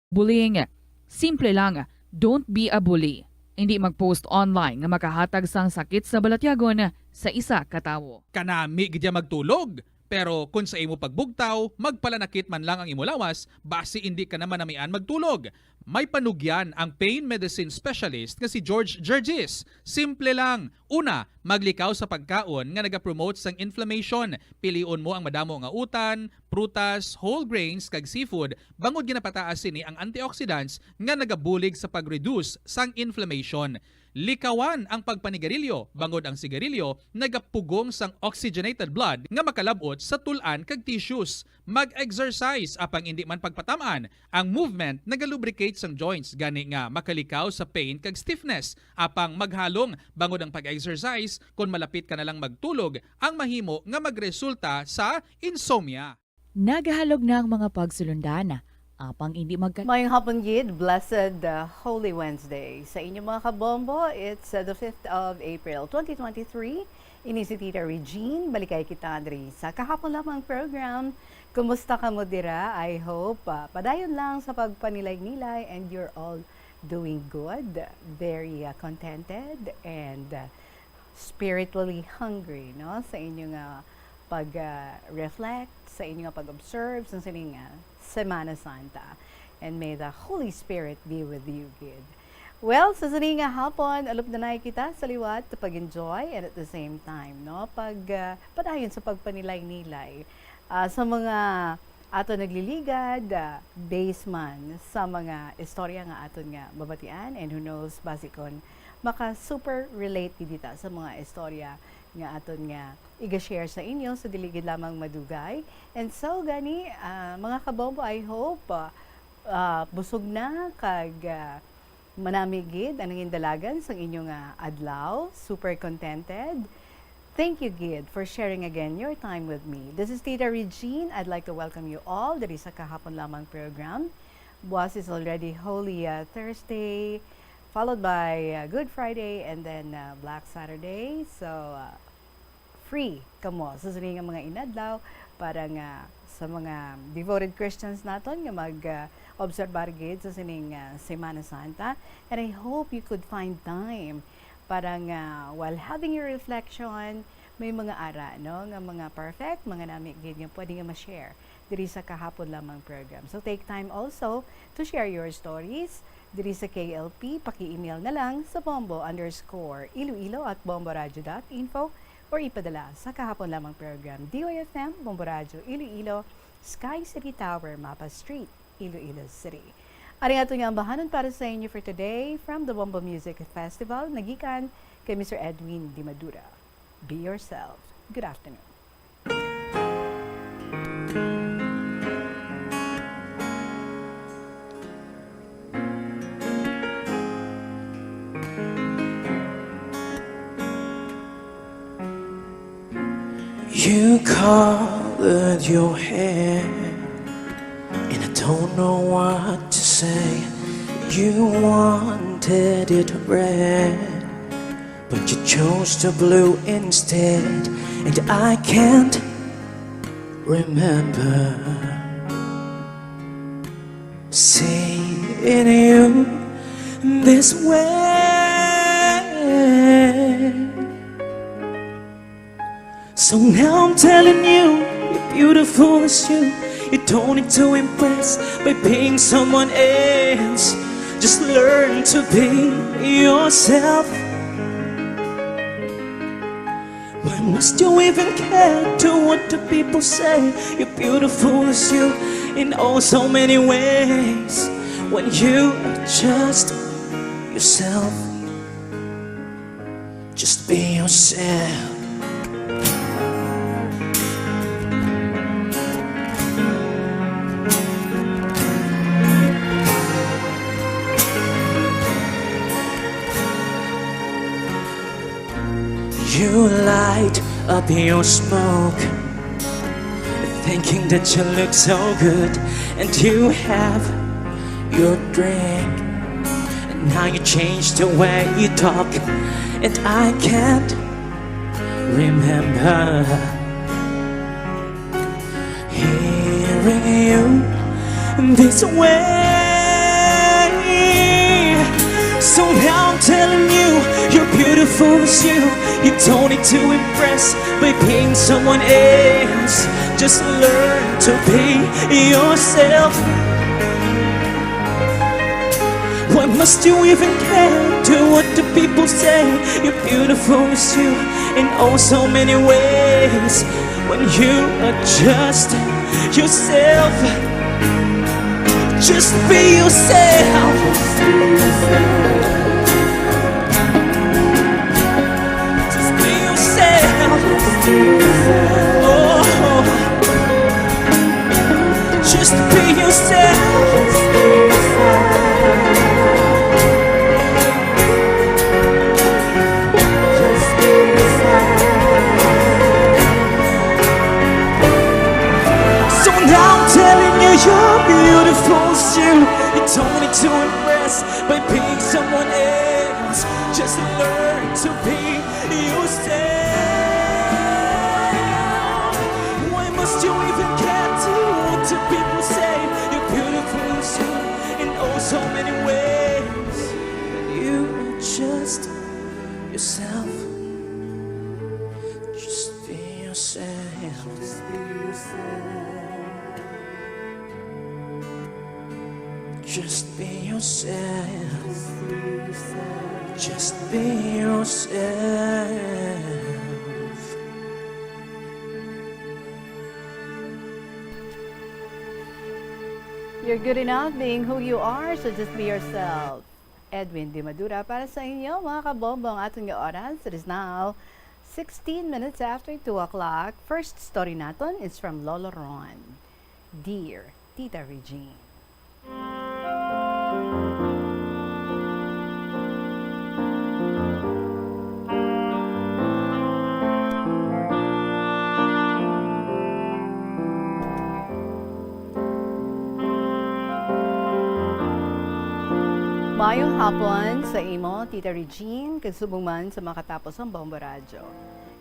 Bullying. Simple lang, don't be a bully. Hindi mag-post online nga makahatag sang sakit sa balatyagon sa isa ka tawo. Kanami gidya magtulog. Pero kung sa imo pagbugtaw, magpalanakit man lang ang imo lawas, basi hindi ka naman namian magtulog. May panugyan ang pain medicine specialist nga si George Gergis. Simple lang. Una, maglikaw sa pagkaon nga nagapromote sang inflammation. Piliun mo ang madamo nga utan, prutas, whole grains kag seafood. Bangod ginapataas sini ang antioxidants nga nagabulig sa pag-reduce sang inflammation. Likawan ang pagpanigarilyo, bangod ang sigarilyo, nagapugong sang oxygenated blood nga makalabot sa tulan kag tissues. Mag-exercise apang hindi man pagpatamaan. Ang movement nagalubricate sang joints gani nga makalikaw sa pain kag stiffness. Apang maghalong bangod ang pag-exercise kung malapit ka na lang magtulog, ang mahimo nga magresulta sa insomnia. Nagahalog na ang mga pagsulundan. Apang hindi Mayong hapon gid, blessed Holy Wednesday. Sa inyo mga kabombo, it's the 5th of April 2023. Ini si Tita Regine, balikay kita diri sa kahapon lamang program. Kumusta ka mo dira? I hope padayon lang sa pagpanilay-nilay and you're all doing good, very contented and spiritually hungry, no? Sa inyo nga pag-reflect, sa inyo nga pag-observe, sa sining Semana Santa. And may the Holy Spirit be with you, good. Well, sa sining nga hapon, alup na kita sa liwat to pag-enjoy and at the same time, no? Padayon sa pagpanilay-nilay sa mga ato nagliligad, baseman sa mga istorya nga aton nga babatian and who knows, basikon, maka-super relate dita sa mga istorya nga aton nga iga-share sa inyo sa diligid lamang madugay. And so gani mga kabombo, I hope busog na kag manamigid ang indalagan sa inyong adlaw, super contented. Thank you, Gid, for sharing again your time with me. This is Tita Regine. I'd like to welcome you all diri sa kahapon lamang program. Buwas is already Holy Thursday, followed by Good Friday and then Black Saturday. So free kamo sa nga mga inadlaw para nga sa mga devoted Christians naton nga mag-obserbar gid sa sining Semana Santa. And I hope you could find time para nga while having your reflection, may mga ara, no? Nga mga perfect, mga nami gid nga pwede nga ma-share diri sa kahapon lamang program. So take time also to share your stories diri sa KLP. Paki-email na lang sa bombo_iloilo@bomboradio.info or ipadala sa kahapon lamang program DOFM, Bombo Radio, Iloilo, Sky City Tower, Mapa Street, Iloilo City. Ari nga ito nga ang bahanon para sa inyo for today from the Bombo Music Festival, nagikan kay Mr. Edwin Di Madura. Be yourself. Good afternoon. You colored your hair, and I don't know what to say. You wanted it red, but you chose the blue instead, and I can't remember seeing you this way. So now I'm telling you, you're beautiful as you. You don't need to impress by being someone else. Just learn to be yourself. Why must you even care to what the people say? You're beautiful as you in oh so many ways. When you are just yourself, just be yourself. You light up your smoke, thinking that you look so good, and you have your drink, and now you change the way you talk, and I can't remember hearing you this way. beautiful as you. You don't need to impress by being someone else. Just learn to be yourself. Why must you even care to what the people say? You're beautiful as you in oh so many ways. When you are just yourself, just be yourself. Just be yourself. Oh, just be yourself. So now I'm telling you, you're beautiful as you. You don't need to impress by being someone else. Just learn to be yourself. Why must you even care to what the people say? You're beautiful as you in oh so many ways. You are just yourself. Just be yourself. Just be yourself. Just be yourself. Just be yourself. You're good enough being who you are, so just be yourself. Edwin Di Madura para sa inyo, mga kabombong ating oras. It is now 16 minutes after 2 o'clock. First story natin is from Lolo Ron. Dear Tita Regine. Mayong hapon sa imo, Tita Regine, kagsubong man sa makatapos ang Bombo Radyo.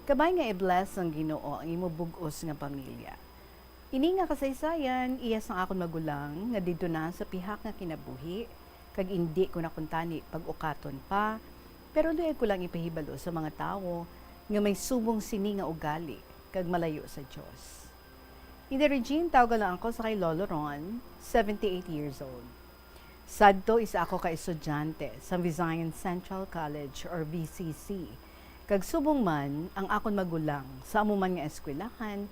Kabay nga i-bless ang Ginoo ang imo bugos nga pamilya. Ini nga kasaysayan, iya sang akon magulang nga didto na sa pihak nga kinabuhi, kag indi ko nakuntani pag-ukaton pa, pero doy ko lang ipahibalo sa mga tawo nga may subong sini nga ugali, kag malayo sa Dios. Tita Regine, tawag lang ako sa kay Lolo Ron, 78 years old. Sadto isa ako ka estudyante sa Visayan Central College or VCC. Kag subong man ang akon magulang sa amuman nga eskwelahan,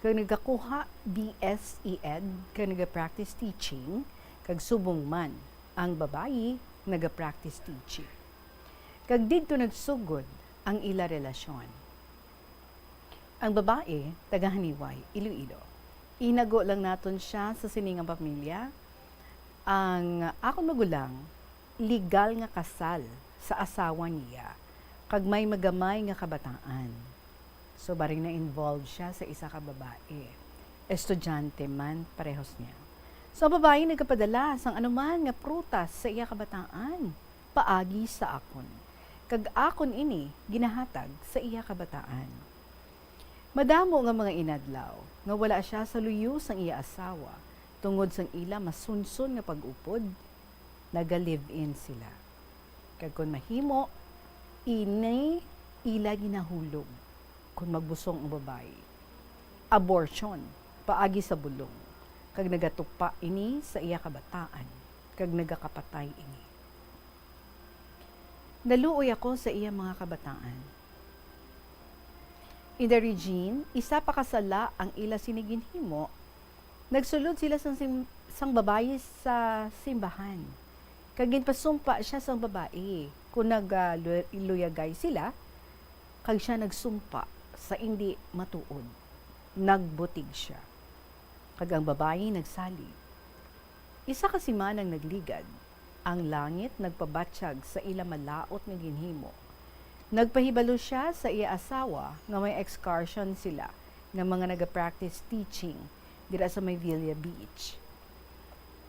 kag nagakuha BSE Ed, kag naga-practice teaching, kag subong man ang babayi naga-practice teaching. Kag didto nagsugod ang ila relasyon. Ang babae, taga Haniway, Iloilo. Inago lang naton siya sa siningang pamilya. Ang akong magulang, legal nga kasal sa asawa niya, kag may magamay nga kabataan. So, baring na-involve siya sa isa ka babae. Estudyante man, parehos niya. So, ang babae nagkapadala sang anuman nga prutas sa iya kabataan, paagi sa akon. Kag akon ini, ginahatag sa iya kabataan. Madamo nga mga inadlaw, nga wala siya sa luyo sang iya asawa, tungod sang ila masunsun nga pag-upod, naga-live-in sila. Kag kung mahimo, ini ila ginahulog kung magbusong ang babae. Abortion, paagi sa bulong. Kag nagatupa ini sa iya kabataan, kag nagakapatay ini. Naluoy ako sa iya mga kabataan. In the Regine, isa pa kasala ang ila siniginhimo. Nagsulod sila sang babae sa simbahan. Kag ginpasumpa siya sang babae. Kung nag-iluyagay sila, kag siya nagsumpa sa hindi matuod. Nagbutig siya. Kag ang babae nagsali. Isa kasi man ang nagligad. Ang langit nagpabatsyag sa ila malaot nga ginhimo. Nagpahibalo siya sa iya asawa nga may excursion sila nga mga naga-practice teaching dira sa may Villa Beach.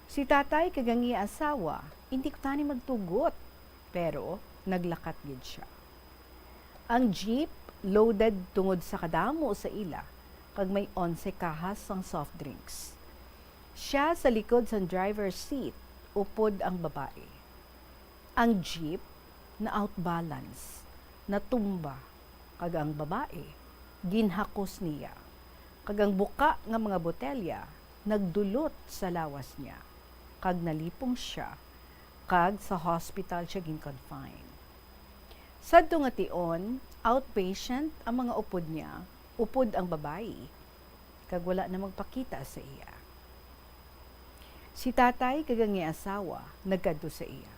Si tatay kagang iya asawa, hindi ko tani magtugot, pero naglakat gid siya. Ang jeep loaded tungod sa kadamo sa ila, kag may 11 kahas sang soft drinks. Siya sa likod sa driver's seat, upod ang babae. Ang jeep na outbalance, natumba, kag ang babae ginhakos niya, kag ang buka nga mga botelya nagdulot sa lawas niya, kag nalipong siya, kag sa hospital siya gin-confine. Sadto nga tion, outpatient ang mga upod niya, upod ang babae, kag wala na magpakita sa iya. Si tatay kag ang iyang asawa nagkadto sa iya.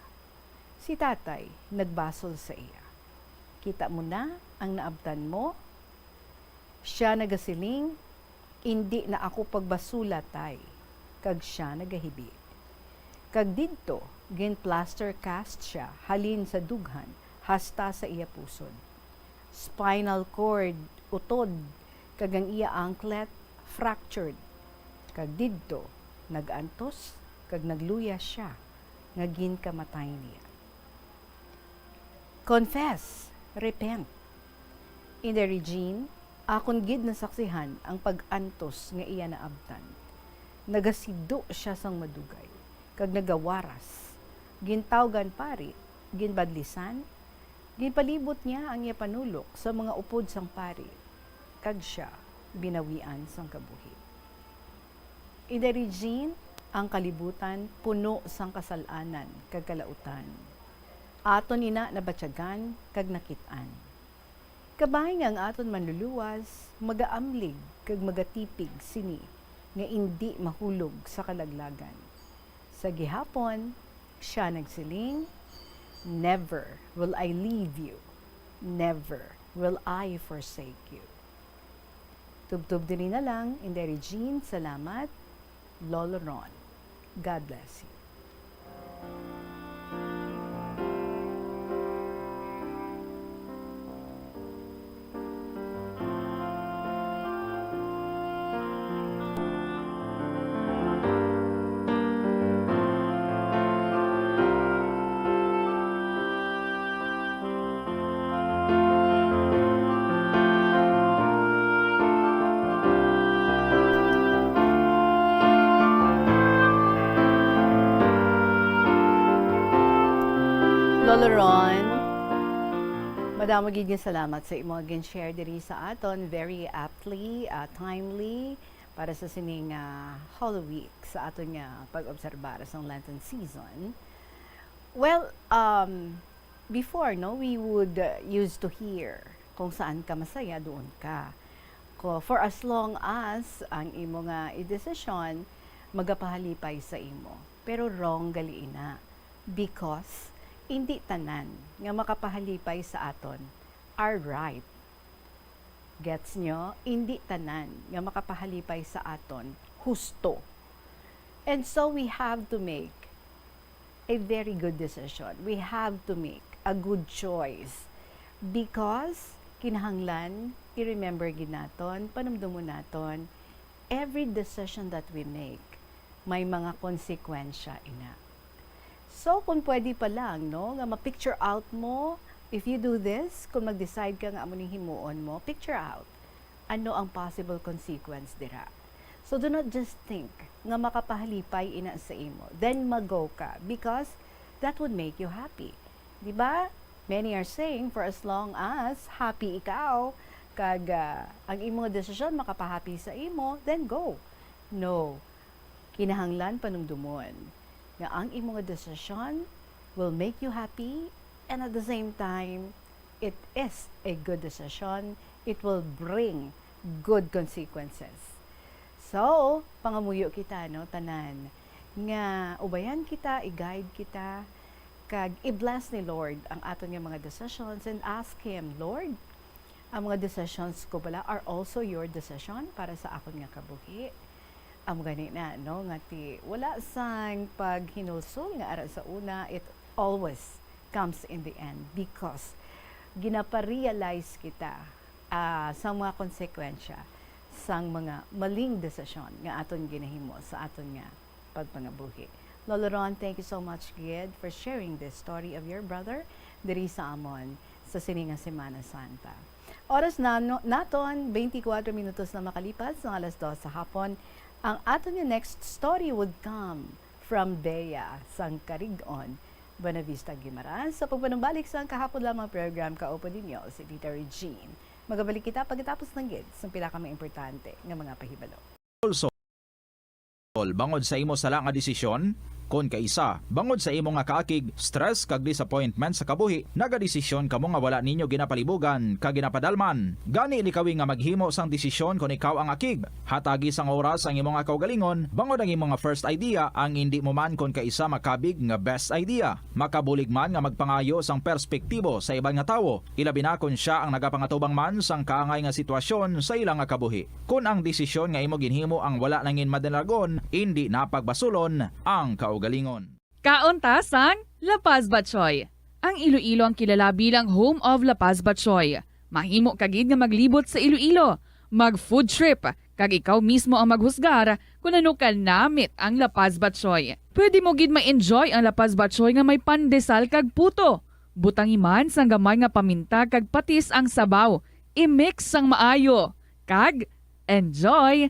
Si tatay nagbasol sa iya. Kita mo na ang naabtan mo. Siya nagasiling, hindi na ako pagbasula tay, kag siya nagahibi. Kag didto, gin plaster cast siya halin sa dughan hasta sa iya puson. Spinal cord utod kag ang iya anklet fractured. Kag didto nagantos kag nagluya siya nga ginkamatay niya. Confess, repent. In the Regine, akon gid nasaksihan ang pag-antos nga iya naabtan. Nagasido siya sang madugay kag nagawaras. Gintawgan pari, ginbadlisan, ginpalibot niya ang iya panulok sa mga upod sang pari, kag siya binawian sang kabuhi. In the Regine, ang kalibutan puno sang kasalanan kag kalautan. Aton ina nabatyagan kag nakitaan. Kabay nga ang aton manluluwas, magaamlig kag magatipig sini nga indi mahulog sa kalaglagan. Sa gihapon, siya nagsiling, never will I leave you, never will I forsake you. Tubtub din na lang, in the Regine, salamat, Lolo Ron. God bless you. Lolo Ron, madamo gid nga salamat sa imong gin-share diri sa aton, very aptly, timely para sa sining Holy Week sa aton nga pag-obserbar sa Lenten season. Well, before no, we would used to hear kung saan ka masaya doon ka. For as long as ang imo nga i-desisyon magapahalipay sa imo. Pero wrong gali ina because hindi tanan nga makapahalipay sa aton are right. Gets nyo? Hindi tanan nga makapahalipay sa aton husto. And so we have to make a very good decision. We have to make a good choice because kinahanglan i-remember gid naton, panumdumon naton, every decision that we make may mga konsekwensya ina. So, kung pwede pa lang, no, nga ma-picture out mo, if you do this, kung mag-decide ka nga amuning himuon mo, picture out ano ang possible consequence dira. So, do not just think nga makapahalipay ina sa imo. Then, mag-go ka because that would make you happy. Diba? Many are saying, for as long as happy ikaw, kag ang imong desisyon makapahappy sa imo, then go. No. Kinahanglan panumdumon nga ang imong desisyon will make you happy and at the same time, it is a good decision. It will bring good consequences. So, pangamuyo kita, no, tanan, nga ubayan kita, i-guide kita, kag i-bless ni Lord ang aton nga mga decisions and ask Him, Lord, ang mga decisions ko pala are also your decision para sa akon nga kabuhi. Amo gani na, no, nga ti wala sang paghinulsol nga ara sa una, it always comes in the end because ginaparealize kita sa mga konsekwensya sang mga maling desisyon nga aton ginahimo sa aton nga pagpangabuhi. Lolo Ron, thank you so much, Gid, for sharing this story of your brother diri sa amon sa sininga Semana Santa. Oras na naton 24 minutos na makalipas ng alas 2 sa hapon. Ang aton yung next story would come from Bea, sang Carigon, Buena Vista, Guimaras. Sa pagpanumbalik sa kahapon lamang program Kaupo Ninyo, si Tita Regine. Magabalik kita pagkatapos ng gids ng pila kami importante ng mga pahibalo. Bangod sa imo sala nga desisyon, kon kaisa, bangod sa imo nga kaakig, stress kag disappointment sa kabuhi, nagadesisyon kamo nga wala ninyo ginapalibugan kag ginapadalman. Gani likawi nga maghimo sang desisyon kon ikaw ang akig. Hatagi sang oras ang imo nga kaugalingon, bangod ang imo nga first idea ang hindi mo man kon kaisa makabig nga best idea. Makabulig man nga magpangayo sang perspektibo sa ibang nga tawo, ilabi na kon siya ang nagapangatubang man sang kaangay nga sitwasyon sa ilang nga kabuhi. Kun ang desisyon nga imo ginhimo ang wala nangin madalagon, hindi napagbasulon ang kaugalingon. Kauntasan, La Paz Batchoy. Ang Iloilo ang kilala bilang home of La Paz Batchoy. Mahimo kagid nga maglibot sa Iloilo, mag-food trip, kag ikaw mismo ang maghusgar kung ano ka namit ang La Paz Batchoy. Pwede mo gid ma-enjoy ang La Paz Batchoy nga may pandesal kag puto. Butangi man sang gamay nga paminta kag patis ang sabaw. I-mix sang maayo. Kag, enjoy!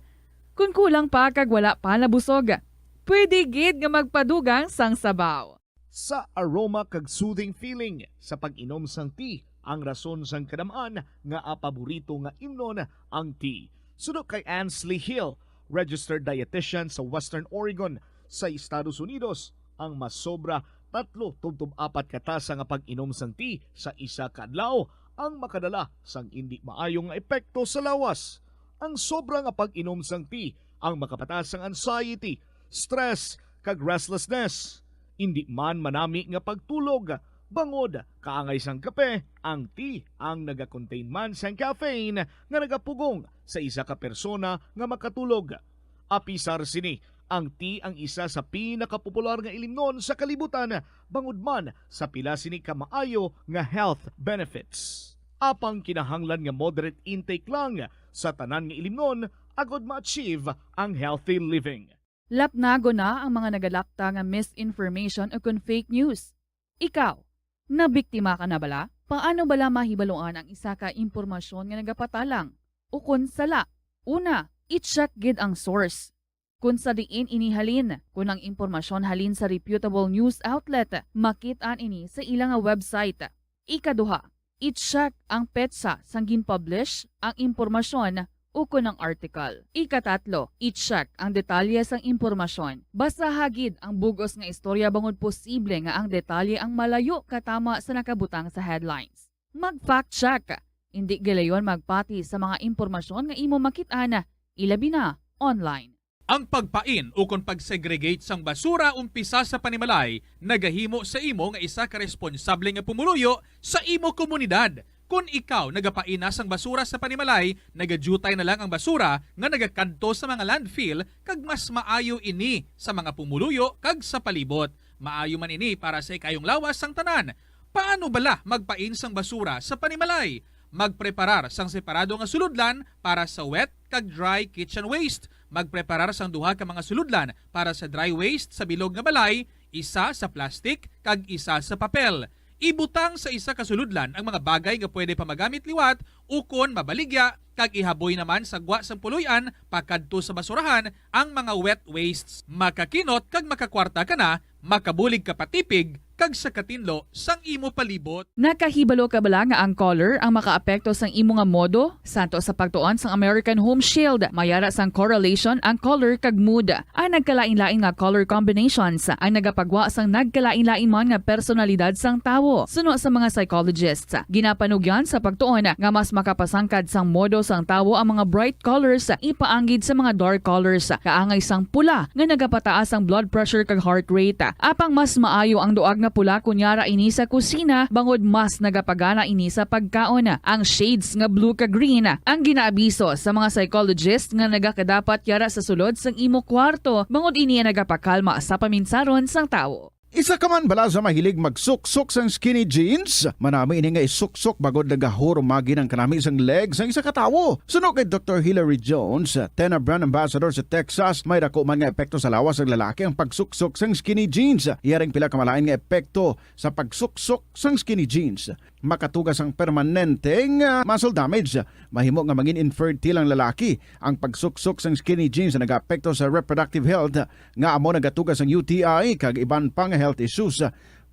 Kung kulang pa kag wala pa nabusog, pwede gid nga magpadugang sang sabaw. Sa aroma kag soothing feeling sa pag-inom sang tea, ang rason sang kadamaan nga paborito nga imnon ang tea. Sunod kay Ansley Hill, registered dietitian sa Western Oregon sa Estados Unidos, ang masobra 3-4 katasa nga pag-inom sang tea sa isa ka adlaw ang makadala sang hindi maayong nga epekto sa lawas. Ang sobra nga pag-inom sang tea ang makapatas sang anxiety, stress, kag restlessness. Hindi man manami nga pagtulog, bangod kaangay sang kape, ang tea ang naga-contain man sang caffeine nga nagapugong sa isa ka persona nga makatulog. Apisar sini, ang tea ang isa sa pinakapopular nga ilimnon sa kalibutan, bangod man sa pila sini ka maayo nga health benefits. Apang kinahanglan nga moderate intake lang sa tanan nga ilimnon agod ma-achieve ang healthy living. Lapnago na ang mga nagalakta nga misinformation o kung fake news. Ikaw, nabiktima ka na bala? Paano bala mahibaluan ang isa ka impormasyon nga nagapatalang? O kung sala? Una, i-check gid ang source. Kung sa diin inihalin, kung ang impormasyon halin sa reputable news outlet, makit-an ini sa ilang nga website. Ikaduha, i-check ang petsa sang gin-publish ang impormasyon o kung ang article. Ikatatlo, i-check ang detalye sang impormasyon. Basta hagid ang bugos nga istorya bangod posible nga ang detalye ang malayo katama sa nakabutang sa headlines. Mag-fact check. Hindi galayon magpati sa mga impormasyon nga imo makit-ana, ilabi na online. Ang pagpain o kung pagsegregate sang basura umpisa sa panimalay, nagahimo sa imo nga isa ka responsable nga pumuluyo sa imo komunidad. Kung ikaw nagapaina sang basura sa panimalay, nagadutay na lang ang basura nga nagakanto sa mga landfill kag mas maayo ini sa mga pumuluyo kag sa palibot. Maayo man ini para sa ikayong lawas sang tanan. Paano bala magpain sang basura sa panimalay? Magpreparar sang separado nga suludlan para sa wet kag dry kitchen waste. Magpreparar sang duha ka mga suludlan para sa dry waste sa bilog nga balay, isa sa plastic kag isa sa papel. Ibutang sa isa ka suludlan ang mga bagay nga pwede pa magamit liwat ukon mabaligya kag ihaboy naman sa gwa sang puluyan pakadto sa basurahan ang mga wet wastes. Makakinot kag makakwarta ka na, makabulig ka patipig kag sa katinlo sang imo palibot. Nakahibalo ka bala nga ang color ang makaapekto sang imo nga modo? Santo sa pagtuon sang American Home Shield, mayara sang correlation ang color kag mood. Ang nagkalain-lain nga color combinations ang nagapagwa sang nagkalain-lain man nga personalidad sang tawo. Suno sa mga psychologists, ginapanugyan sa pagtuon nga mas makapasangkad sang modo sang tawo ang mga bright colors ipaanggid sa mga dark colors. Kaangay sang pula nga nagapataas ang blood pressure kag heart rate. Apang mas maayo ang duag na pula kunyara ini sa kusina bangod mas nagapagana ini sa pagkaon. Ang shades nga blue ka green ang ginaabiso sa mga psychologist nga nagakadapat yara sa sulod sang imo kwarto bangod ini nagapakalma sa paminsaron sang tawo. Isa ka man bala sa mahilig magsuksok sang skinny jeans? Manami ini nga isuksok bagod nagahurumagi ng kanami sang legs sang isa ka tawo. Suno kay Dr. Hillary Jones, Tena brand ambassador sa Texas, may dako man nga epekto sa lawas ng lalaki ang pagsuksok sang skinny jeans. Iyaring pila kamalain nga epekto sa pagsuksok sang skinny jeans. Makatugas ang permanenteng muscle damage. Mahimo nga maging infertile ang lalaki. Ang pagsuksok sang skinny jeans na nag-apekto sa reproductive health nga amo nagatugas ang UTI kag iban pang health issues.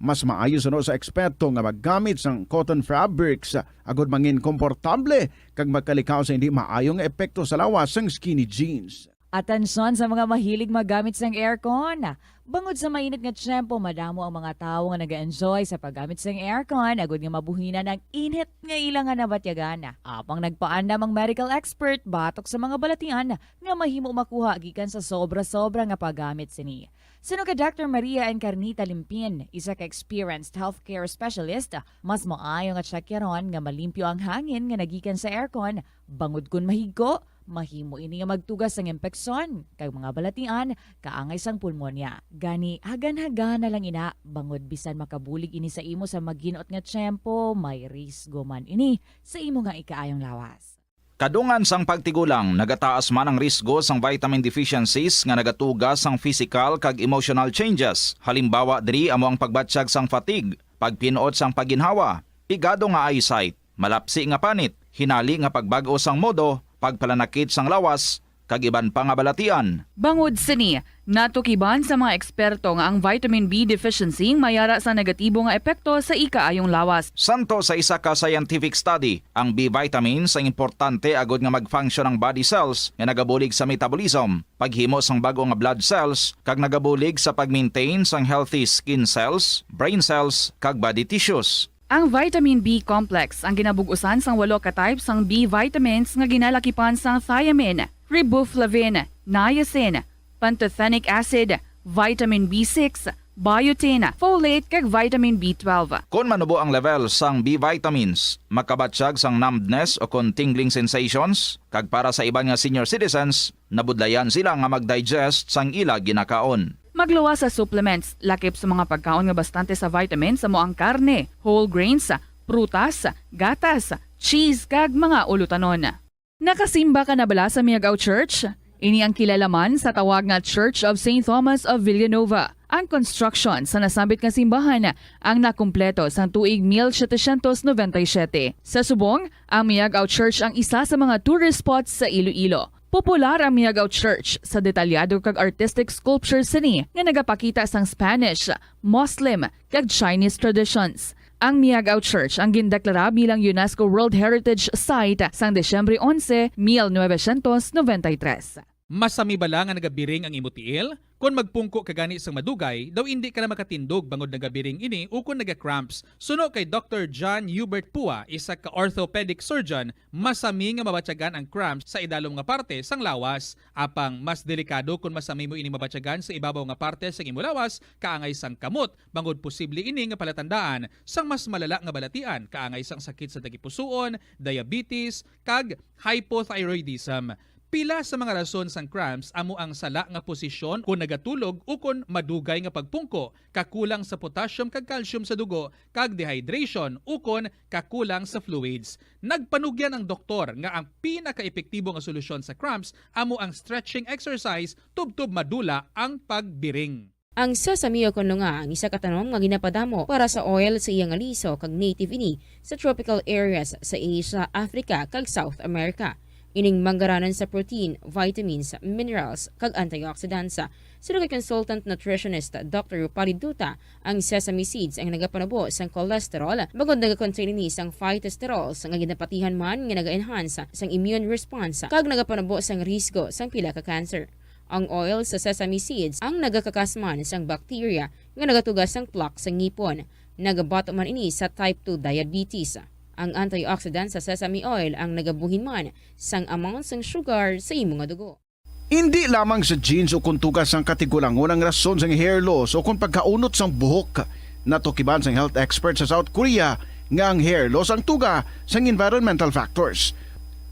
Mas maayo suno sa eksperto nga maggamit sang cotton fabrics agud mangin komportable kag magkalikaw sa hindi maayong epekto sa lawas sang skinny jeans. Atensyon sa mga mahilig magamit sang aircon. Bangod sa mainit nga tiyempo, madamo ang mga tao nga nag-enjoy sa paggamit sang aircon agud nga mabuhinan ang init nga ilang nga nabatyagan. Apang nagpaandam ang medical expert batok sa mga balatian nga mahimo makuha gikan sa sobra-sobra nga paggamit sini. Sino ka Dr. Maria Encarnita Limpin, isa ka experienced healthcare specialist, mas maayo nga tsakyaron nga malimpyo ang hangin nga nagikan sa aircon, bangod kun mahigo, mahimo ini nga magtugas ng impeksyon, kay mga balatian, kaangay sang pulmonya. Gani, hagan-hagan na lang ina, bangod bisan makabulig ini sa imo sa maginot nga tiyempo, may risgo man ini sa imo nga ikaayong lawas. Kadungan sang pagtigulang, nagataas man ang risgo sang vitamin deficiencies nga nagatugas sang physical kag emotional changes. Halimbawa diri amo ang pagbatsyag sang fatigue, pagpinuot sang paginhawa, pigado nga eyesight, malapsi nga panit, hinali nga pagbag-o sang modo, pagpalanakit sang lawas, kag iban pa nga balatian. Bangod sini, natukiban sa mga eksperto nga ang vitamin B deficiency mayara sa negatibo nga epekto sa ikaayong lawas. Santo sa isa ka scientific study, ang B vitamins ang importante agod nga mag-function ang body cells nga nagabulig sa metabolism, paghimo sang bago nga blood cells, kag nagabulig sa pag-maintain sang healthy skin cells, brain cells, kag body tissues. Ang vitamin B complex ang ginabugusan sang 8 ka types sang B vitamins nga ginalakipan sang thiamine, riboflavin, niacin, pantothenic acid, vitamin B6, biotin, folate kag vitamin B12. Kung manubo ang level sang B vitamins, makabatsyag sang numbness o kung tingling sensations, kag para sa iban nga senior citizens, nabudlayan sila nga mag-digest sang ila ginakaon. Magluwa sa supplements, lakip sa mga pagkaon nga bastante sa vitamins sa moang karne, whole grains, prutas, gatas, cheese kag mga ulutanon. Nakasimba ka na bala sa Miagao Church? Ini ang kilalaman sa tawag nga Church of St. Thomas of Villanova. Ang construction sa nasambit nga simbahan ang nakumpleto sa tuig 1797. Sa subong, ang Miagao Church ang isa sa mga tourist spots sa Iloilo. Popular ang Miagao Church sa detalyado kag artistic sculptures sini nga nagapakita sang Spanish, Muslim kag Chinese traditions. Ang Miagao Church ang gindeklara bilang UNESCO World Heritage Site sang Desyembre 11, 1993. Masami bala nga nagabiring ang imutiil? Kung magpungko ka gani sang madugay, daw hindi ka na makatindog bangod nagabiring ini o kung naga-cramps. Suno kay Dr. John Hubert Pua, isa ka orthopedic surgeon, masami nga mabatyagan ang cramps sa idalom nga parte sang lawas. Apang mas delikado kung masami mo ini mabatyagan sa ibabaw nga parte sang imo lawas, kaangay sang kamot, bangod posible ini nga palatandaan sang mas malala nga balatian, kaangay sang sakit sa tagipusoon, diabetes, kag hypothyroidism. Pila sa mga rason sang cramps amo ang sala nga posisyon kung nagatulog o kung madugay nga pagpungko, kakulang sa potassium kag calcium sa dugo, kag dehydration o kung kakulang sa fluids. Nagpanugyan ang doktor nga ang pinaka-epektibo nga solusyon sa cramps amo ang stretching exercise tubtob madula ang pagbiring. Ang sesame o kuno nga ang isa ka tanom nga ginapadamo para sa oil sa iyang aliso kag native ini sa tropical areas sa Asia, Africa kag South America. Ining manggaranan sa protein, vitamins, minerals, kag antioxidants. Sino kay consultant nutritionist Dr. Rupali Duta, ang sesame seeds ang nagapanabo sang cholesterol, bagod nagakontain ini sang phytosterols nga ginapatihan man nga naga-enhance sang immune response kag nagapanabo sang risgo sang pila ka cancer. Ang oil sa sesame seeds ang nagakakasman sang bacteria nga nagatugas sang plaque sa ngipon. Nagabato man ini sa type 2 diabetes. Ang antioxidant sa sesame oil ang nagabuhin man sang amount sang sugar sa imong dugo. Hindi lamang sa jeans o kung tugas ang katigulangon ang rason sang hair loss o kung pagkaunot sang buhok. Natukiban sang health expert sa South Korea nga ang hair loss ang tuga sang environmental factors.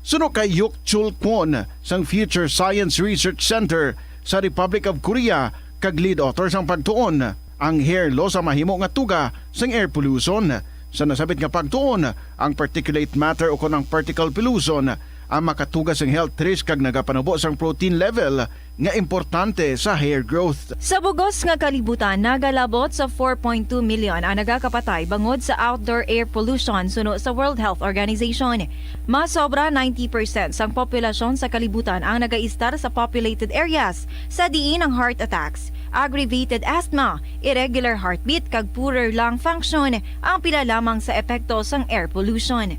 Suno kay Yuk Chul Kwon sang Future Science Research Center sa Republic of Korea kag lead author sang pagtuon, ang hair loss ang mahimo nga tuga sang air pollution. Sa nasabit nga pagtuon, ang particulate matter o ang particle pollution ang makatugas ng health risk kag nagapanubo sang protein level nga importante sa hair growth. Sa bugos nga kalibutan, nagalabot sa 4.2 million ang nagakapatay bangod sa outdoor air pollution suno sa World Health Organization. Mas sobra 90% sang populasyon sa kalibutan ang nagaistar sa populated areas sa diin ang heart attacks. aggravated asthma, irregular heartbeat kag poorer lung function ang pila lamang sa epekto sang air pollution.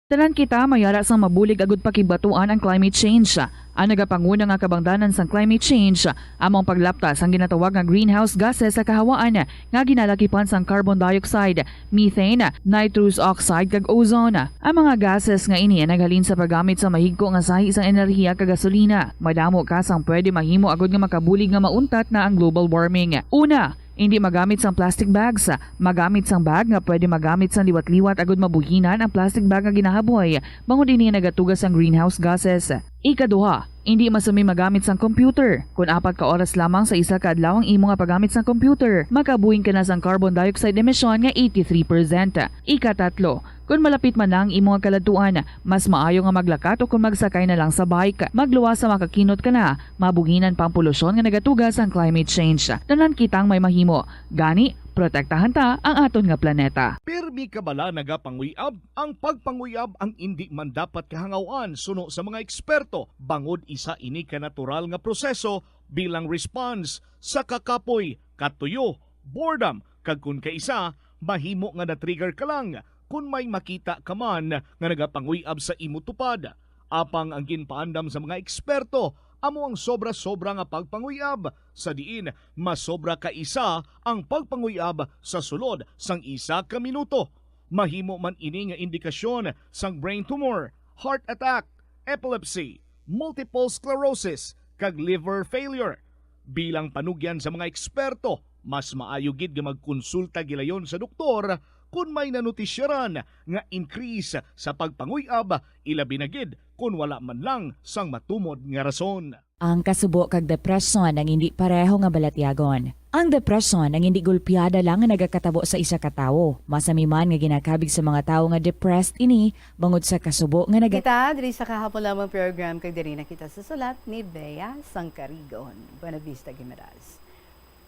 Tanan kita mayara sang mabulig agud pakibatuan ang climate change. Ang nagapanguna nga kabangdanan sang climate change among paglaptas ang ginatawag nga greenhouse gases sa kahawaan nga ginalakipan sang carbon dioxide, methane, nitrous oxide kag ozone. Ang mga gases nga ini naghalin sa paggamit sa mahigko nga sahi sang enerhiya kag gasolina. Madamo ka sang pwede mahimo agud nga makabulig nga mauntat na ang global warming. Una, hindi magamit sang plastic bags. Magamit sang bag nga pwede magamit sang liwat-liwat agud mabuhinan ang plastic bag nga ginahaboy bangod ini nagatugas ang greenhouse gases. Ikaduha, hindi masumi magamit sang computer. Kung 4 ka oras lamang sa isa ka adlaw ang imo nga paggamit sang computer, makabuhing ka na sang carbon dioxide emission nga 83%. Ikatatlo, kung malapit man lang imo nga kaladuan, mas maayo nga maglakat o kung magsakay na lang sa bike. Magluwas sa makakinot ka na, mabuhinan pang polusyon nga nagatugas ang climate change. Tanan kitang may mahimo. Gani, protektahan ta ang aton nga planeta. Pirmi ka bala nagapanguyab? Ang pagpanguyab ang hindi man dapat kahangawan suno sa mga eksperto. Bangod isa ini ka natural nga proseso bilang response sa kakapoy, katuyo, boredom, kag kun kaisa, mahimo nga na-trigger ka lang kung may makita ka man nga nagapanguyab sa imo tupad. Apang ang ginpaandam sa mga eksperto, amo ang sobra-sobra nga pagpanguyab sa diin masobra ka isa ang pagpanguyab sa sulod sang isa ka minuto. Mahimo man ini nga indikasyon sang brain tumor, heart attack, epilepsy, multiple sclerosis kag liver failure. Bilang panugyan sa mga eksperto, mas maayo gid nga magkonsulta gilayon sa doktor kung may nanutisyaran nga increase sa pagpanguyab, ilabi na gid kung wala man lang sang matumod nga rason. Ang kasubo kag depresyon ang hindi pareho nga balatyagon. Ang depresyon ang hindi gulpiyada lang nga nagakatabo sa isa ka tawo. Masami man nga ginakabig sa mga tawo nga depressed ini bangod sa kasubo nga Kita, diri sa kahapon lamang program, kag diri na kita sa sulat ni Bea Sangkarigon. Buena Vista, Guimaras.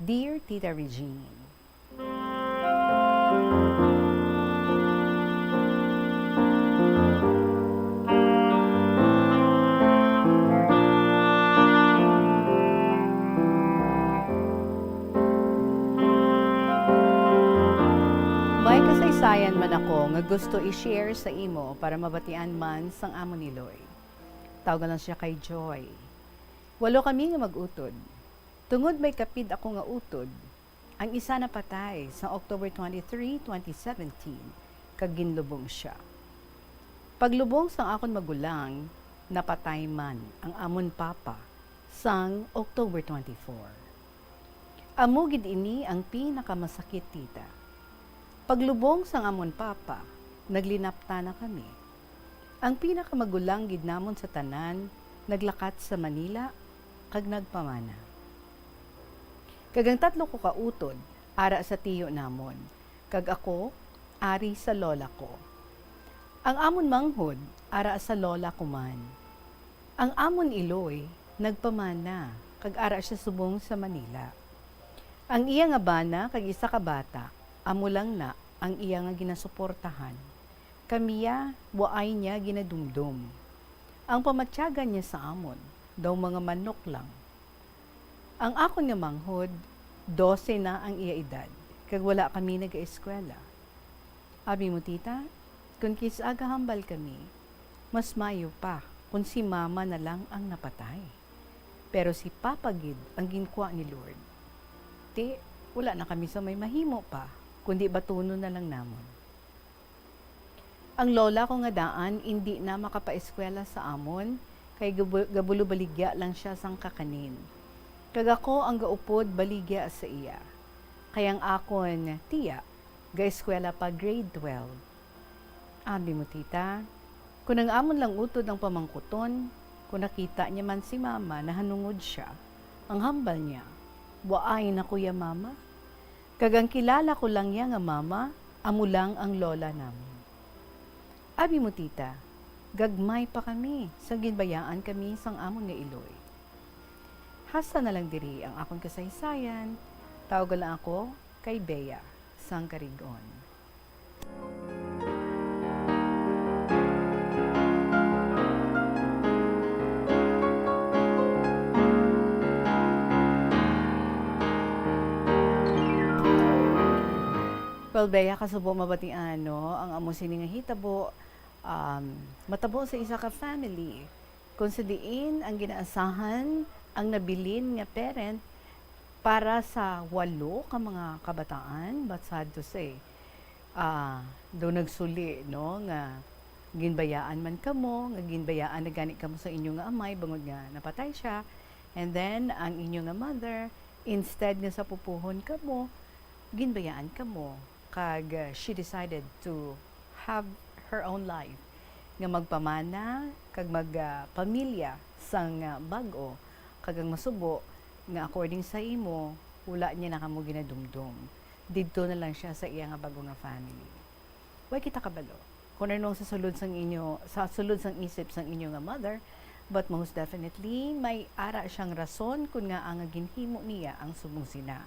Dear Tita Regine, may kasaysayan man ako nga gusto i-share sa imo para mabatian man sang amo ni Loy. Tawagan lang siya kay Joy. 8 kami nga mag-utod. Tungod may kapid ako nga utod, ang isa na patay sa October 23, 2017, kag ginlubong siya. Paglubong sang akon magulang, napatay man ang amon papa sang October 24. Amo gid ini ang pinakamasakit, tita. Paglubong sang amon papa, naglinapta na kami. Ang pinakamagulang gid namon sa tanan, naglakat sa Manila, kag nagpamana. Kagang 3 ko kautod, ara sa tiyo namon, kag ako, ari sa lola ko. Ang amon manghod, ara sa lola ko man. Ang amon iloy, nagpamana, kag ara siya subong sa Manila. Ang iya nga bana, kag isa ka bata, amo lang na ang iya nga ginasuportahan. Kamiya, waay niya ginadumdum. Ang pamatyagan niya sa amon, daw mga manok lang. Ang akon nga manghod, 12 na ang iya edad, kag wala kami nag-eskwela. Abi mo, tita, kung kisaga hambal kami, mas mayo pa kung si mama na lang ang napatay. Pero si Papa gid ang ginkuha ni Lord. Ti, wala na kami sa may mahimo pa, kundi batuno na lang namon. Ang lola ko nga daan, hindi na makapaeskwela sa amon, kay gabulo baligya lang siya sang kakanin. Kag ako ang gaupod baligya sa iya. Kayang akon, tiya, gaeskwela pa grade 12. Abi mo, tita, kung ang amon lang utod ang pamangkuton, kung nakita niya man si mama na hanungod siya, ang hambal niya, waay na kuya mama. Kagang kilala ko lang niya nga mama, amo lang ang lola namin. Abi mo, tita, gagmay pa kami, sa ginbayaan kami sang amon nga iloy. Hasta na lang diri ang akong kasaysayan, tawagan lang ako kay Bea Sangkarigon. Well, Bea, kasubo mabatian, no? Ang amo sini nga hitabo, matabo sa isa ka family. Kung sa diin, ang ginaasahan, ang nabilin nga parent para sa 8 ka mga kabataan, but sad to say, do nagsuli, no? Nga ginbayaan man kamo, nga ginbayaan na gani kamo sa inyo nga amay, bangod nga napatay siya. And then, ang inyo nga mother, instead nga sa pupuhon kamo, ginbayaan kamo. Kag she decided to have her own life. Nga magpamana, kag magpamilya sang bag-o, kag ang masubo, nga according sa imo, wala niya na kamo ginadumdum. Dito na lang siya sa iya nga bago nga family. Why kita kabalo? Kung anong sa sulod sang isip sang inyo nga mother, but most definitely, may ara siyang rason kung nga ang ginhimo niya ang subong sina.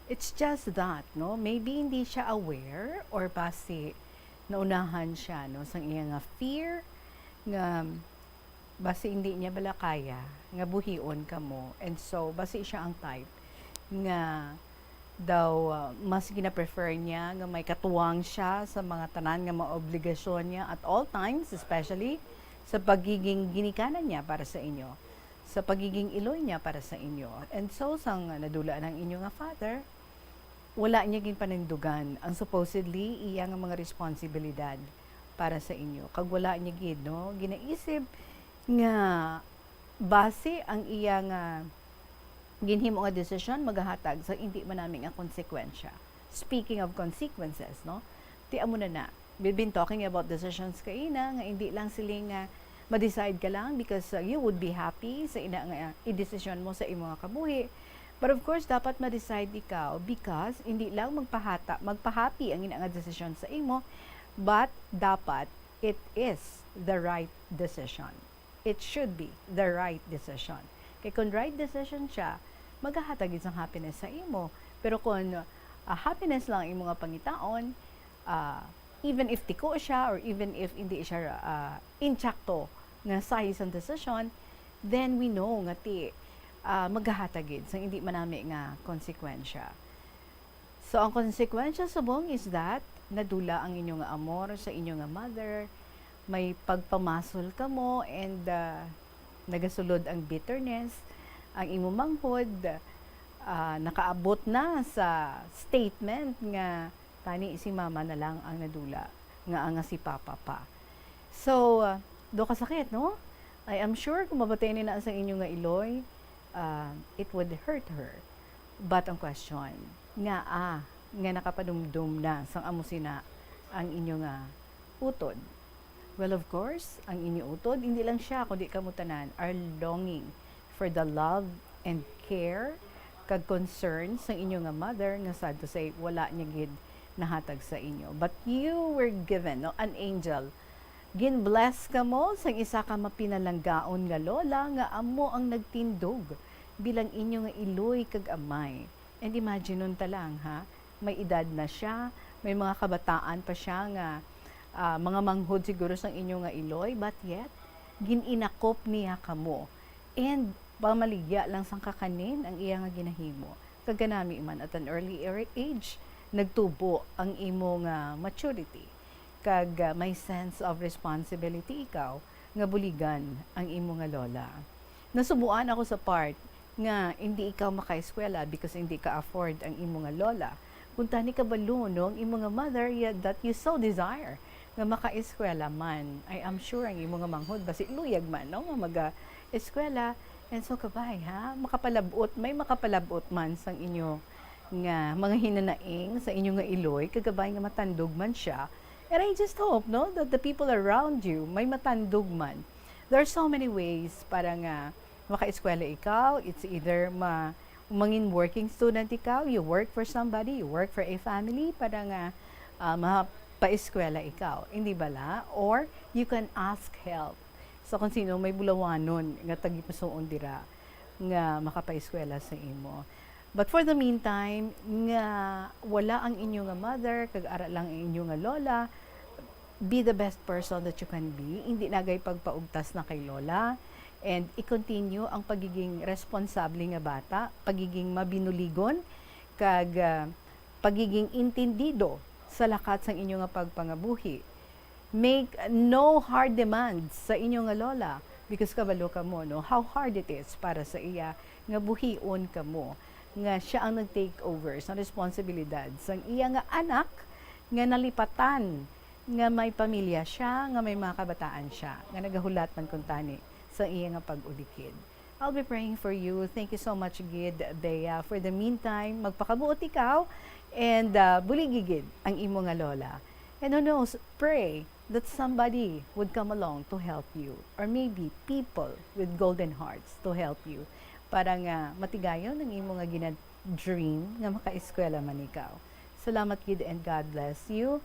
It's just that, no? Maybe hindi siya aware or basi naunahan siya, no? Sang iya nga fear, nga basi hindi niya bala kaya, nga buhion ka mo. And so, basi siya ang type nga daw mas gina-prefer niya nga may katuwang siya sa mga tanan nga mga obligasyon niya at all times, especially sa pagiging ginikanan niya para sa inyo, sa pagiging iloy niya para sa inyo. And so, sang nadula ng inyo nga father, wala niya ginpanindugan ang supposedly iya nga mga responsibilidad para sa inyo. Kag wala niya gid, no? Ginaisip nga base ang iya nga ginhimo nga desisyon maghahatag sa hindi man namin nga konsekwensya. Speaking of consequences, no? Ti amo na we've been talking about decisions kaina nga hindi lang siling nga ma-decide ka lang because you would be happy sa ina nga i-decision mo sa imo nga kabuhi. But of course, dapat ma-decide ikaw because hindi lang magpa-happy ang ina nga decision sa imo, but dapat it is the right decision. It should be the right decision. Kaya kung right decision siya, maghahatag isang happiness sa imo. Pero kung happiness lang imo nga pangitaon, even if tiko siya or even if hindi siya inchakto nga sa isang decision, then we know nga maghahatagid sa hindi manami nga konsekwensya. So, ang konsekwensya subong is that nadula ang inyong amor sa inyong mother, may pagpamasol ka mo and nagasulod ang bitterness, ang imo manghod, nakaabot na sa statement nga tani si mama na lang ang nadula, nga si papa pa. So, do kasakit, no? I am sure kung mabatay ni na sa inyo nga iloy, it would hurt her. But ang question, nga nakapadumdum na sang amo sina ang inyo nga utod. Well, of course, ang inyo utod, hindi lang siya, kundi kamutanan, are longing for the love and care kag concern sa inyo nga mother, nga sad to say, wala niya gid nahatag sa inyo. But you were given, no, an angel. Gin-bless ka mo sang isa ka mapinalanggaon nga lola, nga amo ang nagtindog bilang inyo nga iloy kag amay. And imagine nun talang, ha? May edad na siya, may mga kabataan pa siya nga mga manghod siguro sang inyo nga iloy, but yet gininakop niya kamo and pamaligya lang sang kakanin ang iya nga ginahimo. Kaganami man at an early age nagtubo ang imo nga maturity kag may sense of responsibility ikaw nga buligan ang imo nga lola. Nasubuan ako sa part nga hindi ikaw maka-eskwela because hindi ka afford ang imo nga lola. Kung tani ka balo, no, ang imo nga mother that you so desire nga maka-eskwela man, I am sure ang imo nga manghod basi luyag man, no, nga maga-eskwela. And so kabay, ha, may makapalabot man sang inyo nga mga hinanaing sa inyo nga iloy, kagabay nga matandog man siya. And I just hope, no, that the people around you may matandog man. There are so many ways para nga maka-eskwela ikaw. It's either mangin working student ikaw, you work for somebody, you work for a family, para nga pa-eskwela ikaw, hindi bala? Or you can ask help. So kung sino may bulawanon nga tagipasuon dira nga makapa-eskwela sa imo. But for the meantime, nga wala ang inyo nga mother, kag-ara lang ang inyo nga lola, be the best person that you can be. Hindi nagay pagpaugtas na kay lola. And i-continue ang pagiging responsable nga bata, pagiging mabinuligon, kag pagiging intindido sa lakat sang inyo nga pagpangabuhi. Make no hard demands sa inyo nga lola because kabalo ka mo, no? How hard it is para sa iya nga buhion ka mo, nga siya ang nag-take over sa responsibilidad sang iya nga anak nga nalipatan, nga may pamilya siya, nga may mga kabataan siya, nga nagahulat man kuntani sa iya nga pag-ulikid. I'll be praying for you. Thank you so much, Gid Bea. For the meantime, magpakabuot ikaw and buligigid ang imo nga lola. And who knows, pray that somebody would come along to help you. Or maybe people with golden hearts to help you. Para nga matigayon ang imo nga gina-dream nga maka-eskwela man ikaw. Salamat, Gid, and God bless you.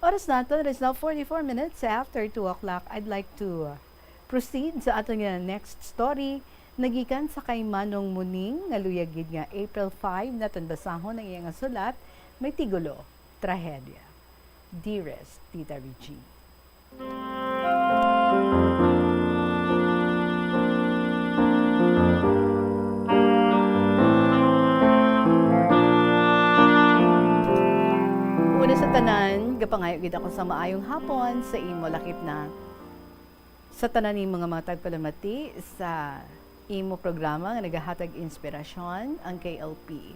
Oras nato, it is now 44 minutes after 2 o'clock. I'd like to proceed sa ato nga next story. Nagikan sa kay Manong Muning, nga luyagid nga April 5, naton basahon ang iyang sulat, may tigulo, trahedya. Dearest Tita Regine. Una sa tanan, gapangayo gid ako sa maayong hapon sa imo lakip na sa tanan ni mga tagpalamati sa imo programa nga nagahatag inspirasyon ang KLP.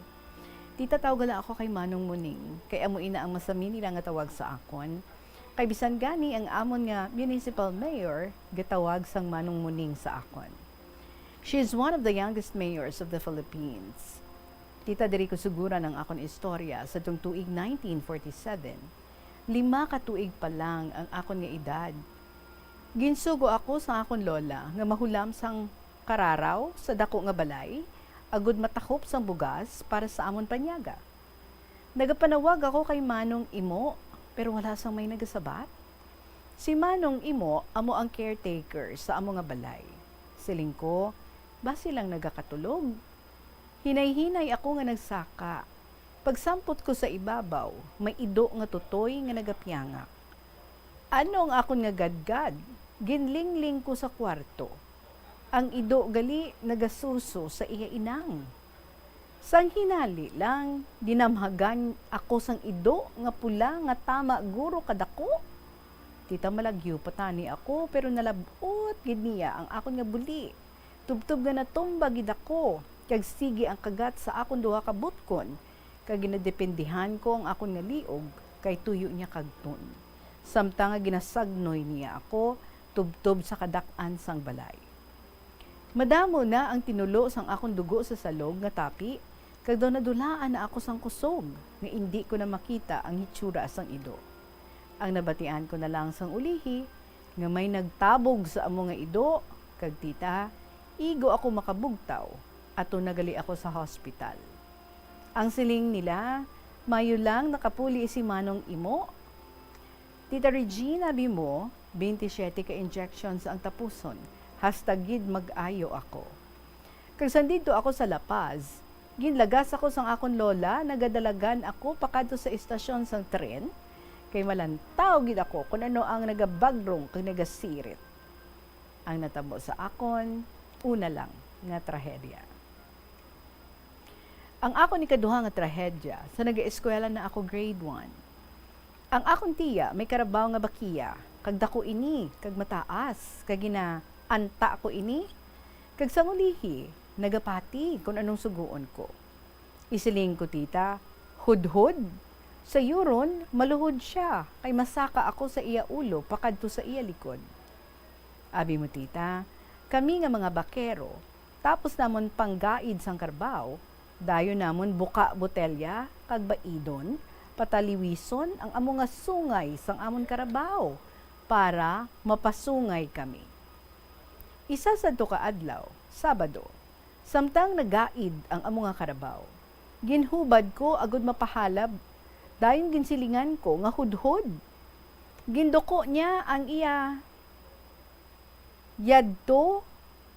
Tita tawagala ako kay Manong Muning, kay amo ina ang masami nila nga tawag sa akon. Kay bisan gani ang amon nga municipal mayor gatawag sang Manong Muning sa akon. She is one of the youngest mayors of the Philippines. Tita, diri ko sugura ng akon istorya sa tung tuig 1947. 5 ka tuig pa lang ang akon nga edad. Ginsugo ako sa akon lola nga mahulam sang kararaw sa dako nga balay, agud matakop sang bugas para sa amon panyaga. Nagapanawag ako kay Manong Imo, pero wala sang may nagasabat. Si Manong Imo amo ang caretaker sa amo nga balay. Siling ko, basi lang nagakatulog. Hinay-hinay ako nga nagsaka. Pagsampot ko sa ibabaw, may ido nga tutoy nga nagapyanga. Anong akon nga gadgad? Ginlingling ko sa kwarto. Ang ido gali nagasuso sa iya inang. Sang hinali lang, dinamhagan ako sang ido nga pula nga tama guro kadako. Tita malagyo patani ako pero nalabot gid niya ang akon nga buli. Tubtub nga natumba gid ako, kag sige ang kagat sa akon duha ka butkon, kag ginadependihan ko ang akon nga liog kay tuyo niya kagton. Samtang nga ginasagnoy niya ako, tubtob sa kadak-an sang balay. Madamo na ang tinulo sang akong dugo sa salog nga tapi, kag daw nadulaan na ako sang kusog, nga hindi ko na makita ang hitsura sang ido. Ang nabatian ko na lang sang ulihi, nga may nagtabog sa amo nga ido, kag tita, igo ako makabugtaw, ato nagali ako sa hospital. Ang siling nila, mayo lang nakapuli si Manong Imo. Tita Regina Bimo, 27 ka injections ang tapuson, #gid mag-ayo ako. Kag sandito ako sa La Paz, ginlagas ako sang akon lola, nagadalagan ako pakadto sa istasyon sang tren, kay malantaw gid ako kung ano ang nagabagrong kag nagasirit. Ang natabo sa akon, una lang nga trahedya. Ang akon ikaduha nga trahedya, sa nag-eskwela na ako grade 1. Ang akon tiya may karabaw nga bakiya, kag dako ini, kag mataas, kag anta ko ini, kag sa ulihi, nagapati kung anong suguon ko. Isiling ko tita, hudhod. Sa yuron, maluhod siya, kay masaka ako sa iya ulo, pakadto sa iya likod. Abi mo tita, kami nga mga bakero, tapos namon panggaid sang karbaw, dayo namon buka botelya, kag baidon, pataliwison ang amo nga sungay sang amon karabaw, para mapasungay kami. Isa sa ka adlaw, Sabado, samtang nagaid ang amo nga karabaw. Ginhubad ko agud mapahalab, dayon ginsilingan ko nga hudhod. Gindoko niya ang iya yadto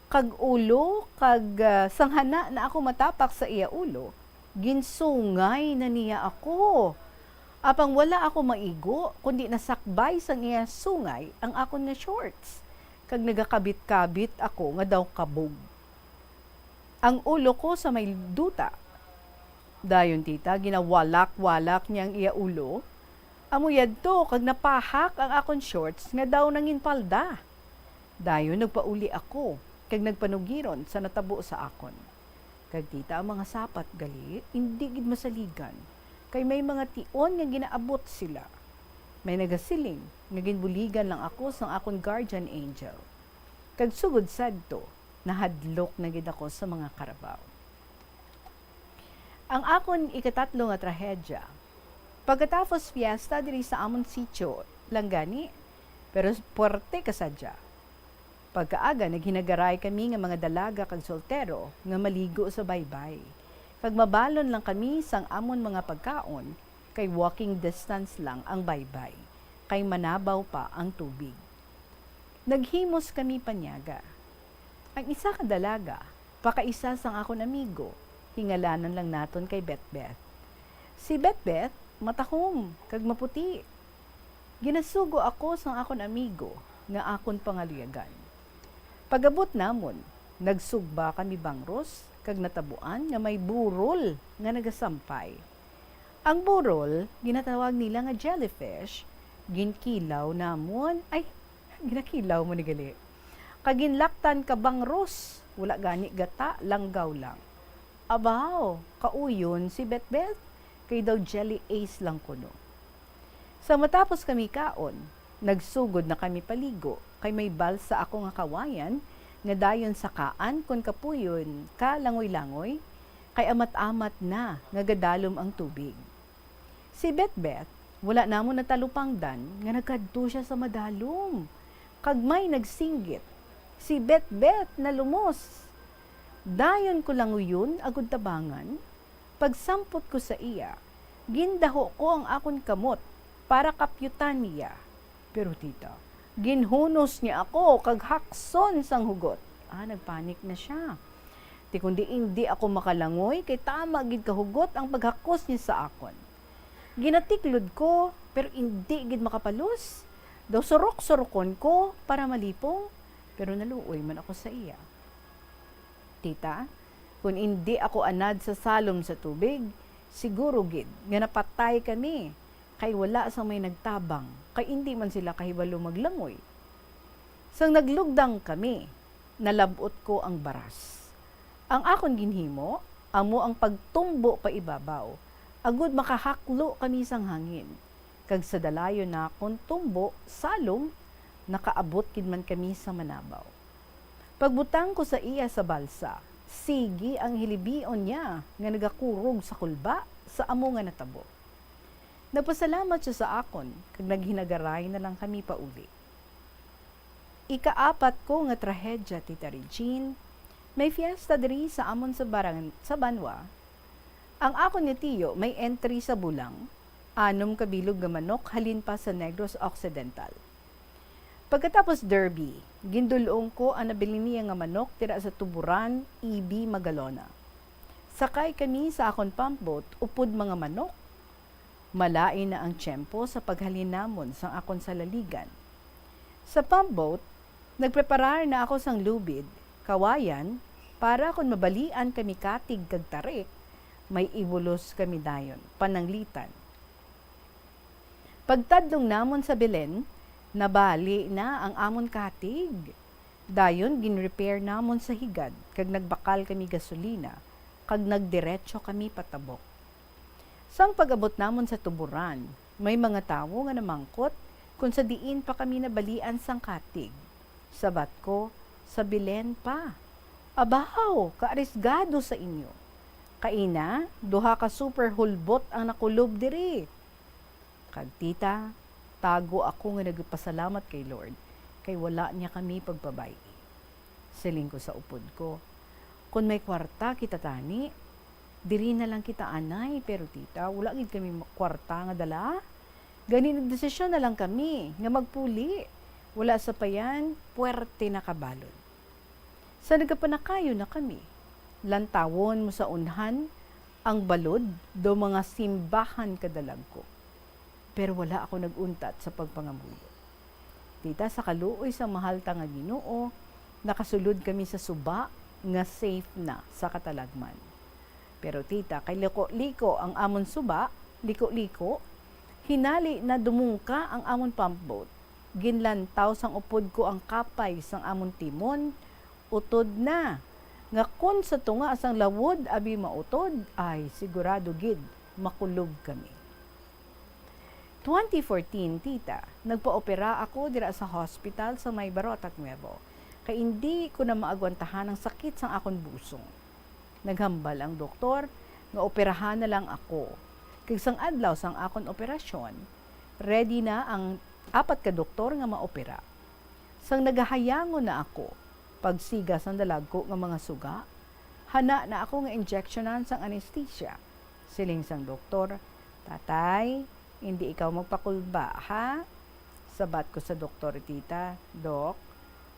kag ulo kag sanghana na ako matapak sa iya ulo. Ginsungay na niya ako. Apang wala ako maigo, kundi nasakbay sang iya sungay ang akon nga shorts. Kag nagakabit-kabit ako nga daw kabog. Ang ulo ko sa may duta. Dayon tita, ginawalak-walak niyang iya ulo. Amuyad to, kag napahak ang akon shorts nga daw nangin palda. Dayon nagpauli ako, kag nagpanugiron sa natabo sa akon. Kag tita ang mga sapat gali, hindi gid masaligan. Kay may mga tion nga ginaabot sila. May nagasiling, nga ginbuligan lang ako sa akon guardian angel. Kag sugod sadto, nahadlok na gid ako sa mga karabaw. Ang akon ikatatlo nga trahedya, pagkatapos fiesta diri sa amon sitio, langgani, pero puwerte kasadya. Pagkaaga, naghinagaray kami nga mga dalaga kag soltero nga maligo sa baybay. Pagmabalon lang kami sang amon mga pagkaon, kay walking distance lang ang baybay, kay manabaw pa ang tubig. Naghimos kami panyaga. Ang isa ka dalaga, pakaisa sang akon amigo, hingalanan lang naton kay Betbet. Si Betbet, matahom, kag maputi. Ginasugo ako sang akon amigo, nga akon pangaluyagan. Pagabot namon, nagsugba kami bangros, kag natabuan nga may burol nga nagasampay. Ang burol, ginatawag nila nga jellyfish, ginkilaw namon, ginakilaw mo ni gali. Kaginlaktan ka bangros, wala gani gata, langgaw lang. Abaw, kauyon si Betbet, kay daw jelly ace lang kuno. Sa matapos kami kaon, nagsugod na kami paligo, kay may balsa ako nga kawayan, nga dayon sa kaan kon kapuyon ka langoy-langoy, kay amat-amat na nga gadalom ang tubig. Si Betbet, wala namon natalupangdan nga nagkadto siya sa madalom. Kag may nagsinggit, si Betbet na lumos. Dayon ko lang uyon agud tabangan, pagsampot ko sa iya, gindaho ko ang akon kamot para kapyutan niya. Pero tita, ginhunos niya ako kag hakson sang hugot. Nagpanik na siya. Ti kundi hindi ako makalangoy, kay tama gid kahugot ang paghakos niya sa akon. Ginatiklod ko, pero hindi gid makapalos. Daw surok-surokon ko para malipong, pero naluoy man ako sa iya. Tita, kung hindi ako anad sa salom sa tubig, siguro gid nga napatay kami, kay wala sang may nagtabang, kay hindi man sila kahibalo maglangoy. Sang naglugdang kami, nalabot ko ang baras. Ang akon ginhimo, amo ang pagtumbo pa ibabaw, agud makahaklo kami sang hangin. Kag sa dalayo na akong tumbo, salom, nakaabot kid man kami sa manabaw. Pagbutang ko sa iya sa balsa, sige ang hilibion niya nga nagakurog sa kulba sa amo nga natabo. Nagpasalamat siya sa akon, kag naghinagaray na lang kami pauli. Ikaapat ko nga trahedya, Tita Regine, may fiesta diri sa amon sa Banwa. Ang akon ni Tiyo may entry sa bulang, 6 kabilog nga manok halin pa sa Negros Occidental. Pagkatapos derby, gindulong ko ang nabili niya nga manok tira sa Tuburan, EB, Magalona. Sakay kami sa akon pumpboat, upod mga manok. Malain na ang tiyempo sa paghalin namon sa akon salaligan. Sa pumpboat, nagpreparar na ako sang lubid, kawayan, para kung mabalian kami katig kag tarik, may ibulos kami dayon, pananglitan. Pagtadlong namon sa Belen, nabali na ang amon katig. Dayon, ginrepair namon sa higad, kag nagbakal kami gasolina, kag nagdiretso kami patabok. Sang pag-abot namon sa Tuburan, may mga tawo nga namangkot kung sa diin pa kami nabalian sang katig. Sabat ko, sa Belen pa. Abaw, kaarisgado sa inyo. Kaina, duha ka super hulbot ang nakulob diri. Kag tita, tago ako nga nagpasalamat kay Lord, kay wala niya kami pagpabay. Siling ko sa upod ko, kung may kwarta kita tani, diri na lang kita anay, pero tita, wala gid kami kwarta nga dala. Gani nagdesisyon na lang kami, nga magpuli. Wala sa payan, puwerte na kabalon. Sa nagapanakayo na kami, lantawon mo sa unhan, ang balod, do mga simbahan kadalag ko. Pero wala ako naguntat sa pagpangamuyo. Tita, sa kaluoy sa mahal ta nga Ginoo, nakasulod kami sa suba nga safe na sa katalagman. Pero tita, kay liko-liko ang amon suba, liko-liko, Hinali na dumungka ang amon pump boat. Ginlantaw sang upod ko ang kapay sang amon timon. Utod na. Nga kun sa tunga sang lawod abi mautod, ay sigurado gid makulog kami. 2014, tita, nagpa-opera ako dira sa hospital sa May Barotac, Nuevo. Kay hindi ko na maagwantahan ang sakit sang akon busong. Naghambal ang doktor nga operahan na lang ako. Kay sang adlaw sang akon operasyon, ready na ang 4 ka doktor nga maopera. Sang nagahayangon na ako, pagsiga sang dalag ko nga mga suga, hana na ako nga injectionan sang anesthesia. Siling sang doktor, tatay, hindi ikaw magpakulba, ha? Sabat ko sa doktor, tita, Dok,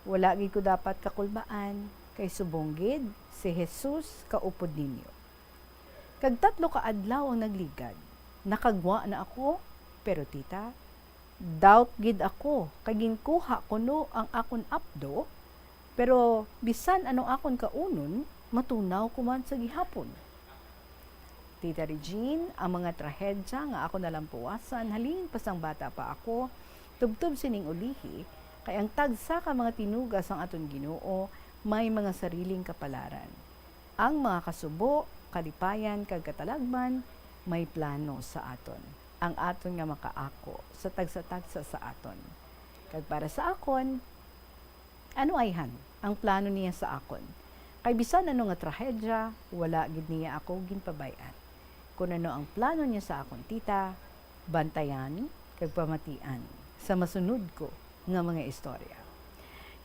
wala gid ko dapat kakulbaan, kay subonggid si Jesus kaupod ninyo. Kag 3 ka adlaw ang nagligad, nakagwa na ako, pero tita, doubt gid ako, kay ginkuha ko no ang akon apdo, pero bisan anong akon kaunon, matunaw ko man sa gihapon. Tita Regine, ang mga trahedya nga ako nalampuasan, halin pasang bata pa ako, tubtub sining ulihi, kay ang tagsa ka mga tinugas ang aton Ginoo, may mga sariling kapalaran. Ang mga kasubo, kalipayan, kag katalagman, may plano sa aton. Ang aton nga makaako sa tagsa-tagsa sa aton. Kag para sa akon, ano ayhan ang plano niya sa akon? Kay bisan ano nga trahedya, wala gid niya ako ginpabayan. Kung ano ang plano niya sa akon, tita, bantayan, kag pamatian sa masunod ko nga mga istorya.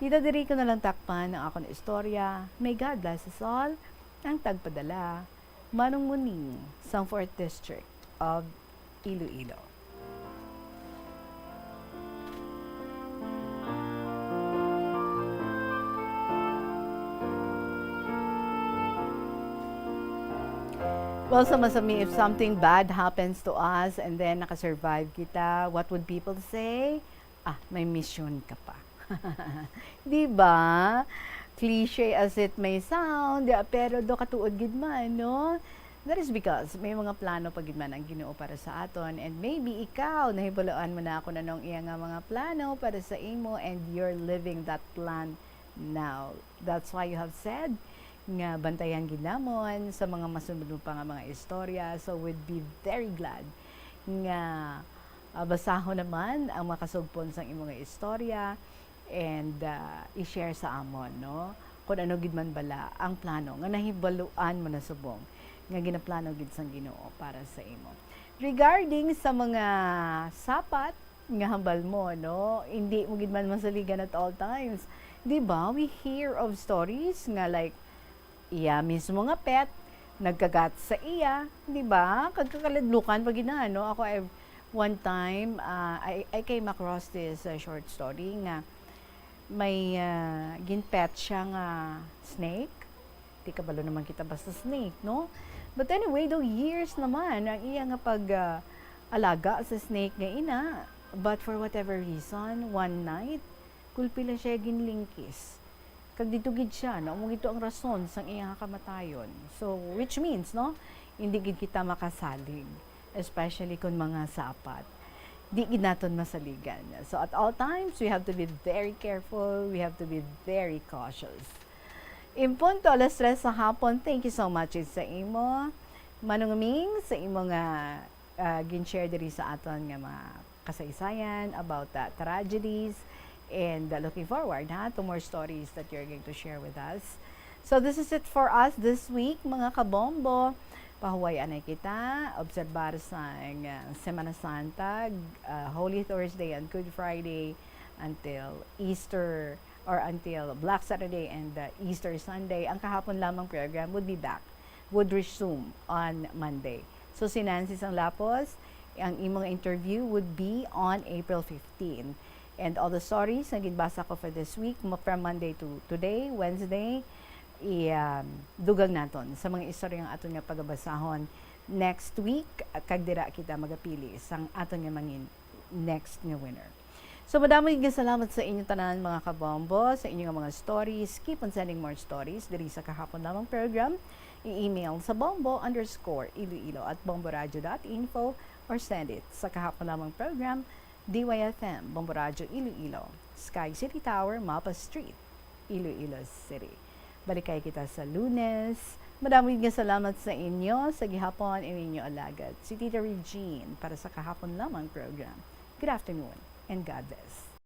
Tita, diri ko na lang takpan ang akon istorya. May God bless us all. Ang tagpadala, Manong Muning, sa 4th District of Iloilo. Well, sa masami, if something bad happens to us and then nakasurvive kita, what would people say? Ah, may mission ka pa. Diba? Cliche as it may sound, pero do katuod gid man, no? That is because may mga plano pa gid man ang Ginoo para sa aton, and maybe ikaw nahibaluan mo na ako na nung iya nga mga plano para sa imo, and you're living that plan now. That's why you have said nga bantayan gid namon sa mga masunod pa nga mga istorya. So we'd be very glad nga basahon naman ang makasugpon sa imong istorya and i-share sa amon, no? Kung ano gid man bala ang plano nga nahibaluan mo na subong nga ginaplano gid sang Ginoo para sa imo. Regarding sa mga sapat nga hambal mo, no? Hindi mo gid man masaligan at all times. Di ba? We hear of stories nga like iya mismo nga pet nagkagat sa iya, di ba? Kagkakaladlukan pag no? Ako one time I came across this short story nga may ginpet siya nga snake. Di kabalo naman kita basta snake, no? But anyway, though years naman ang iya nga pag alaga sa snake nga ina. But for whatever reason, one night kulpila siya ginlingkis. Kag dito gid siya, no? Mo gito ang rason sang iyang kamatayon. So, which means, no? Hindi gid kita makasalig, especially kung mga sapat. Di gid naton masaligan. So, at all times, we have to be very careful. We have to be very cautious. In punto, 3:00 sa hapon, thank you so much sa imo. Manungming sa imo nga gin-share diri sa aton nga mga kasaysayan about tragedies. And looking forward to more stories that you're going to share with us. So this is it for us this week, mga kabombo. Pahuwayan na kita, obserbar sa Semana Santa, Holy Thursday and Good Friday until Easter or until Black Saturday and Easter Sunday. Ang kahapon lamang program would resume on Monday. So si Nancy Sanglapos, ang imong interview would be on April 15. And all the stories na ginbasa ko for this week, from Monday to today, Wednesday, dugang naton sa mga istorya ng aton nga pagabasahon next week, kag dira kita magapili sang aton nga mangin next nga winner. So madaming salamat sa inyo tanan mga kabombo, sa inyong mga stories. Keep on sending more stories diri sa kahapon lamang program. I-email sa bombo_iloilo@bomboradio.info or send it sa kahapon lamang program DYFM, Bombo Radyo Iloilo, Sky City Tower, Mapa Street, Iloilo City. Balikay kita sa Lunes. Madaming nga salamat sa inyo sa gihapon ininyo alagad. Si Tita Regine para sa kahapon lamang program. Good afternoon and God bless.